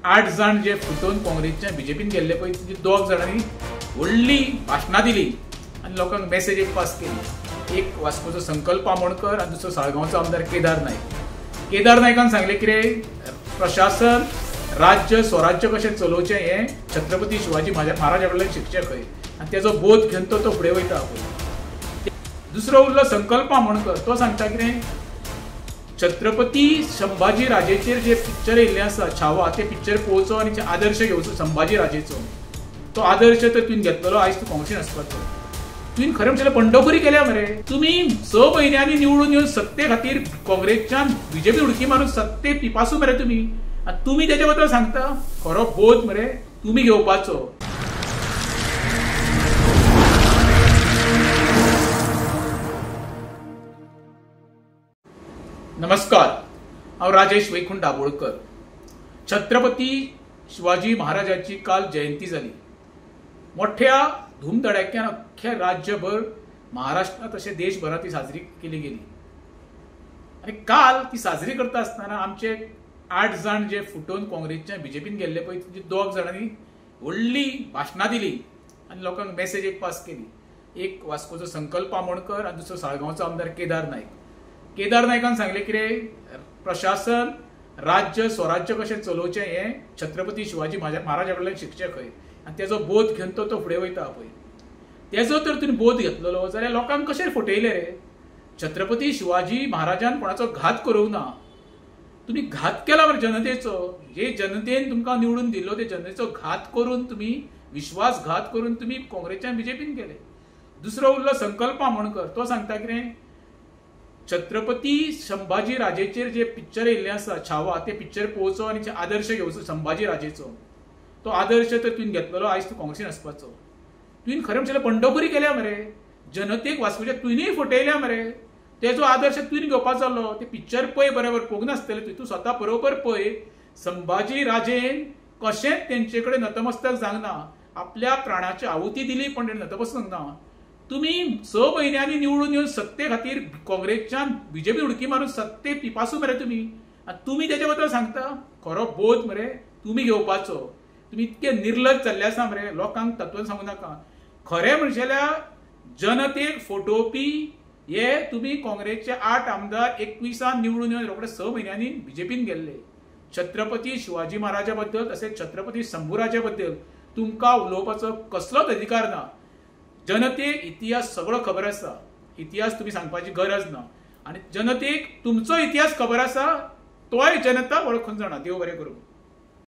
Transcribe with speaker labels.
Speaker 1: 8 जण जे फुटून काँग्रेसच्या बीजेपीन गेल्ले पळय ती 2 जाणांनी व्हडली भाशणां दिली आनी लोकांक मेसेज एक पास केली. एक वास्कोचो संकल्प आमोणकर आनी दुसरो साळगांवचो आमदार केदार नायक. केदार नायकान सांगले कितें, प्रशासन राज्य स्वराज्य कशें चलोवचें हें छत्रपती शिवाजी महाराजा कडल्यान शिकचें खंय आनी तेजो बोध घेवन तो फुडें वयता पळय. दुसरो उरलो संकल्प आमोणकर. तो सांगता कितें, छत्रपती संभाजी राजेचेर जे पिक्चर येयल्लें आसा छावा, ते पिक्चर पळोवचो आनी आदर्श घेवचो संभाजी राजेचो. तो आदर्श तर तुवें घेतलेलो, आयज तूं काँग्रेसीन आसपाचो. तुवें खरें म्हणल्यार पंढरपुरी केल्या मरे. तुमी 6 म्हयन्यांनी निवडून येवन सत्ते खातीर काँग्रेसच्यान बीजेपी उडकी मारून सत्ते पिपासू मरे तुमी. आनी तुमी तेजे बद्दल सांगता. खरो बोध मरे तुमी घेवपाचो. नमस्कार, हांव राजेश वैकुंठ दाबोळकर. छत्रपती शिवाजी महाराजाची काल जयंती जाली. मोठ्या धूमधडाक्यान अख्ख्या राज्यभर, महाराष्ट्रात तशें देशभरात ती साजरी केली गेली. आनी काल ती साजरी करता आसतना आमचे 8 जण जे फुटून काँग्रेसच्या बीजेपीन गेल्ले पळय ती 2 जाणांनी व्हडली भाशणां दिली आनी लोकांक मेसेज एक पास केली. एक वास्कोचो संकल्प आमोणकर आनी दुसरो साळगांवचो आमदार केदार नायक. केदार नायकान सांगले कितें, प्रशासन राज्य स्वराज्य कशें चलोवचें हें छत्रपती शिवाजी महाराजा कडल्यान शिकचें खंय आनी तेजो बोध घेवन तो फुडें वयता पळय. तेजो तर तुवें बोध घेतलेलो जाल्यार लोकांक कशें फटयले रे. छत्रपती शिवाजी महाराजान कोणाचो घात करूंक ना. तुमी घात केला मरे जनतेचो. जे जनतेन तुमकां निवडून दिल्लो ते जनतेचो घात करून तुमी, विश्वासघात करून तुमी काँग्रेसच्यान बीजेपीन गेले. दुसरो उरलो संकल्प आमोणकर. तो सांगता कितें, छत्रपती संभाजी राजेचेर जे पिक्चर येयल्लें आसा छावा, ते पिक्चर पळोवचो आनी आदर्श घेवचो संभाजी राजेचो. तो आदर्श तर तुवें घेतलेलो, आयज तूं काँग्रेसीन आसपाचो. तुवें खरें म्हणल्यार पंढरपुरी केल्या मरे. जनतेक वास्कोच्या तुवेंय फटयल्या मरे. तेजो आदर्श तुवें घेवपाचो जालो. ते पिक्चर पळय बरोबर, पळोवंक नासतलें तूं स्वता बरोबर पळय. संभाजी राजेन कशेंच तेंचे कडेन नतमस्तक जावंक ना. आपल्या प्राणाची आहुती दिली पण तेणें नतमस्तक जावंक ना. तुमी 6 म्हयन्यांनी निवडून येवन सत्ते खातीर काँग्रेसच्यान बीजेपी उडकी मारून सत्ते पिपासू मरे तुमी. आनी तुमी तेजे बद्दल सांगता. खरो बोध मरे तुमी घेवपाचो. तुमी इतके निर्लज जाल्ले आसा मरे, लोकांक तत्व सांगूं नाका. खरें म्हणचे जाल्यार जनतेक फटोवपी हे तुमी काँग्रेसचे 8 आमदार 21 निवडून येवन रोखडे 6 म्हयन्यांनी बीजेपीन गेल्ले. छत्रपती शिवाजी महाराजा बद्दल तशेंच छत्रपती शंभूराजा बद्दल तुमकां उलोवपाचो कसलोच अधिकार ना. जनतेक इतिहास सगळो खबर आसा. इतिहास तुमी सांगपाची गरज ना. आनी जनतेक तुमचो इतिहास खबर आसा, तोय जनता वळखून जाणा. देव बरें करूं.